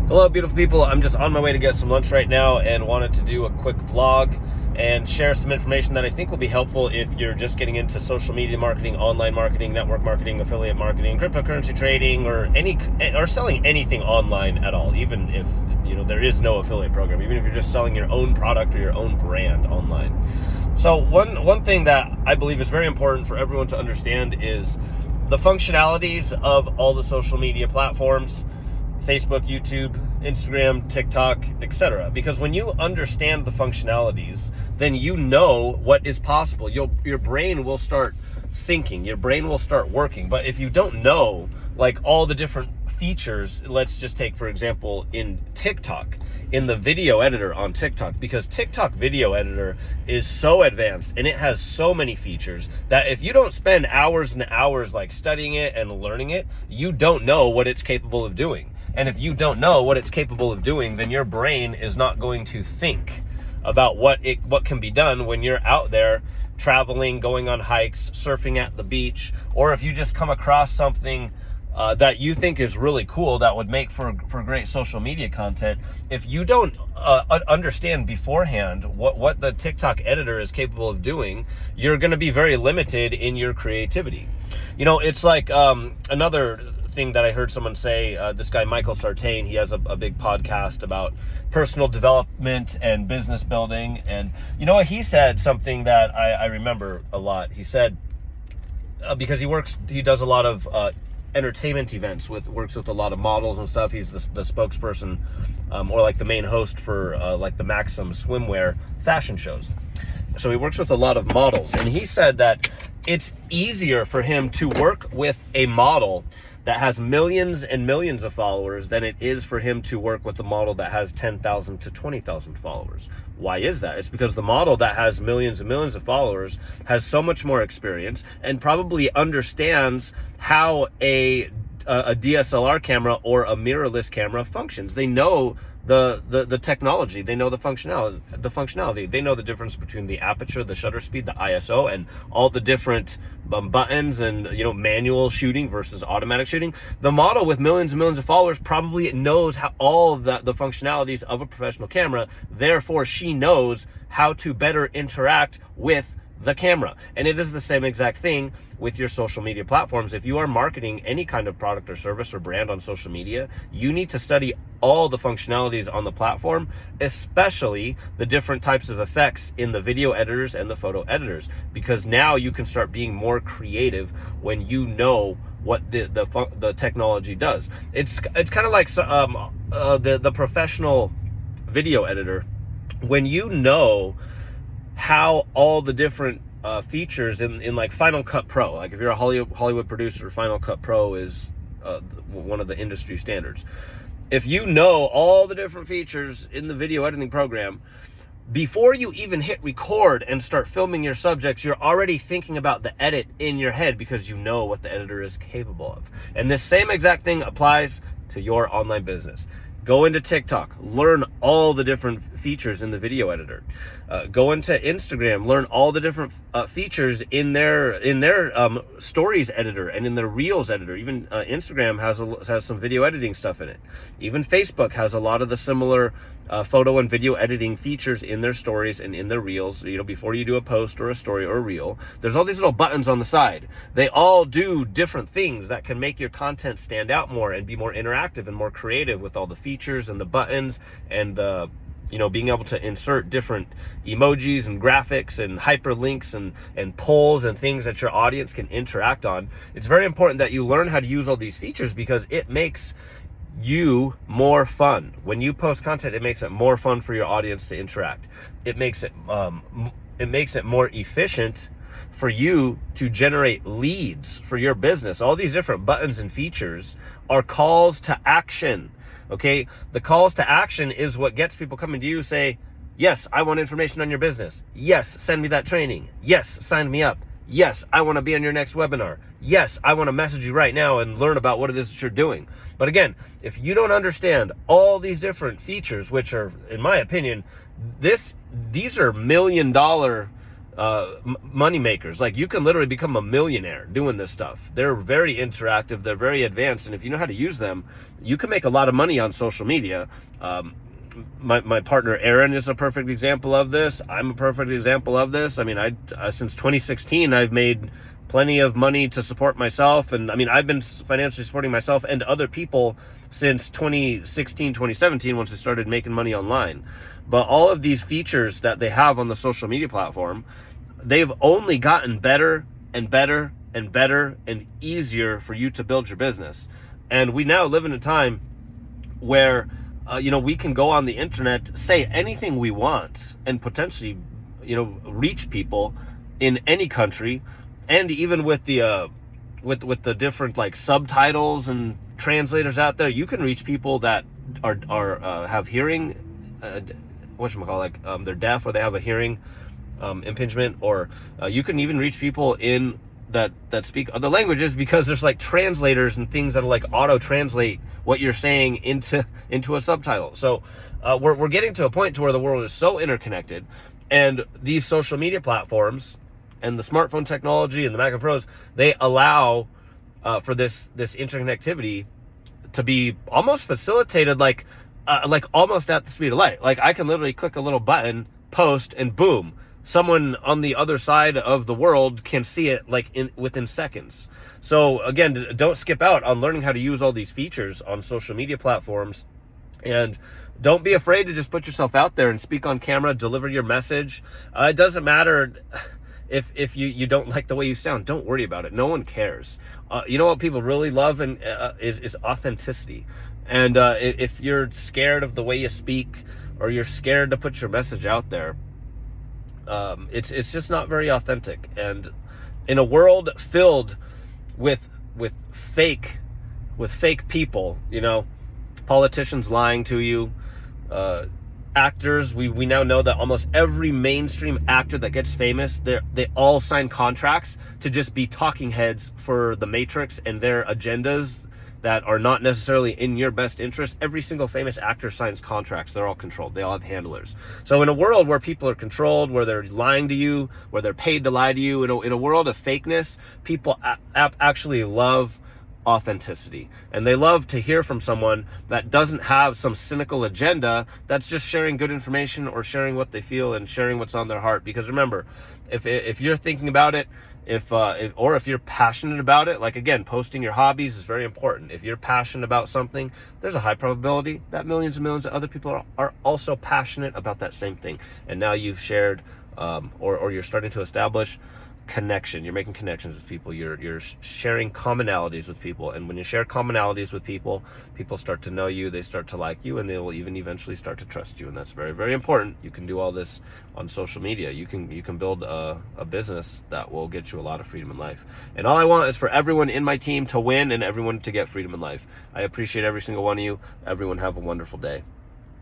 Hello, beautiful people. I'm just on my way to get some lunch right now and wanted to do a quick vlog and share some information that I think will be helpful if you're just getting into social media marketing, online marketing, network marketing, affiliate marketing, cryptocurrency trading, or selling anything online at all. Even if there is no affiliate program, even if you're just selling your own product or your own brand online. So one thing that I believe is very important for everyone to understand is the functionalities of all the social media platforms. Facebook, YouTube, Instagram, TikTok, etc. Because when you understand the functionalities, then you know what is possible. Your brain will start thinking, your brain will start working. But if you don't know like all the different features, let's just take for example in TikTok, in the video editor on TikTok, because TikTok video editor is so advanced and it has so many features that if you don't spend hours and hours like studying it and learning it, you don't know what it's capable of doing. And if you don't know what it's capable of doing, then your brain is not going to think about what can be done when you're out there traveling, going on hikes, surfing at the beach, or if you just come across something that you think is really cool that would make for great social media content. If you don't understand beforehand what the TikTok editor is capable of doing, you're going to be very limited in your creativity. It's like another thing that I heard someone say, this guy Michael Sartain, he has a big podcast about personal development and business building, and he said something that I remember a lot. He said, because he does a lot of entertainment events, works with a lot of models and stuff. He's the spokesperson or like the main host for like the Maxim swimwear fashion shows. So he works with a lot of models, and he said that it's easier for him to work with a model that has millions and millions of followers than it is for him to work with a model that has 10,000 to 20,000 followers. Why is that? It's because the model that has millions and millions of followers has so much more experience and probably understands how a DSLR camera or a mirrorless camera functions. They know the technology, they know the functionality. They know the difference between the aperture, the shutter speed, the ISO, and all the different buttons and manual shooting versus automatic shooting. The model with millions and millions of followers probably knows how all the functionalities of a professional camera. Therefore, she knows how to better interact with the camera. And it is the same exact thing with your social media platforms. If you are marketing any kind of product or service or brand on social media, you need to study all the functionalities on the platform, especially the different types of effects in the video editors and the photo editors, because now you can start being more creative when you know what the technology does. It's kind of like the professional video editor. When you know how all the different features in like Final Cut Pro, like if you're a Hollywood producer, Final Cut Pro is one of the industry standards. If you know all the different features in the video editing program, before you even hit record and start filming your subjects, you're already thinking about the edit in your head because you know what the editor is capable of. And this same exact thing applies to your online business. Go into TikTok, learn all the different features in the video editor. Go into Instagram, learn all the different features in their stories editor and in their reels editor. Even Instagram has some video editing stuff in it. Even Facebook has a lot of the similar photo and video editing features in their stories and in their reels. Before you do a post or a story or a reel, there's all these little buttons on the side. They all do different things that can make your content stand out more and be more interactive and more creative with all the features and the buttons and the being able to insert different emojis and graphics and hyperlinks and polls and things that your audience can interact on. It's very important that you learn how to use all these features because it makes you more fun. When you post content, it makes it more fun for your audience to interact. It makes it more efficient for you to generate leads for your business. All these different buttons and features are calls to action. Okay, the calls to action is what gets people coming to you, say, yes, I want information on your business. Yes, send me that training. Yes, sign me up. Yes, I want to be on your next webinar. Yes, I want to message you right now and learn about what it is that you're doing. But again, if you don't understand all these different features, which are, in my opinion, these are $1 million money makers. Like, you can literally become a millionaire doing this stuff. They're very interactive, they're very advanced, and if you know how to use them, you can make a lot of money on social media. My partner Aaron is a perfect example of this. I'm a perfect example of this. I mean, since 2016, I've made plenty of money to support myself, and I mean, I've been financially supporting myself and other people since 2016, 2017, once I started making money online. But all of these features that they have on the social media platform, they've only gotten better and better and better and easier for you to build your business. And we now live in a time where we can go on the internet, say anything we want, and potentially, reach people in any country. And even with the with the different like subtitles and translators out there, you can reach people that are have hearing, they're deaf, or they have a hearing impingement, or you can even reach people in that speak other languages, because there's like translators and things that'll like auto translate what you're saying into a subtitle. So we're getting to a point to where the world is so interconnected, and these social media platforms and the smartphone technology and the Mac Pros, they allow for this interconnectivity to be almost facilitated, like almost at the speed of light. Like, I can literally click a little button, post, and boom, someone on the other side of the world can see it like within seconds. So again, don't skip out on learning how to use all these features on social media platforms, and don't be afraid to just put yourself out there and speak on camera, deliver your message. It doesn't matter if you don't like the way you sound. Don't worry about it. No one cares. You know what people really love and is authenticity. And if you're scared of the way you speak, or you're scared to put your message out there, it's just not very authentic. And in a world filled with fake people, politicians lying to you, actors, we now know that almost every mainstream actor that gets famous, they all sign contracts to just be talking heads for the Matrix and their agendas that are not necessarily in your best interest. Every single famous actor signs contracts. They're all controlled. They all have handlers. So in a world where people are controlled, where they're lying to you, where they're paid to lie to you, in a world of fakeness, people actually love authenticity, and they love to hear from someone that doesn't have some cynical agenda, that's just sharing good information, or sharing what they feel and sharing what's on their heart. Because remember, if you're thinking about it, if you're passionate about it, like, again, posting your hobbies is very important. If you're passionate about something, there's a high probability that millions and millions of other people are also passionate about that same thing. And now you've shared or you're starting to establish connection. You're making connections with people. You're sharing commonalities with people, and when you share commonalities with people, people start to know you, they start to like you, and they will even eventually start to trust you. And that's very, very important. You can do all this on social media. You can build a business that will get you a lot of freedom in life. And all I want is for everyone in my team to win and everyone to get freedom in life. I appreciate every single one of you. Everyone have a wonderful day.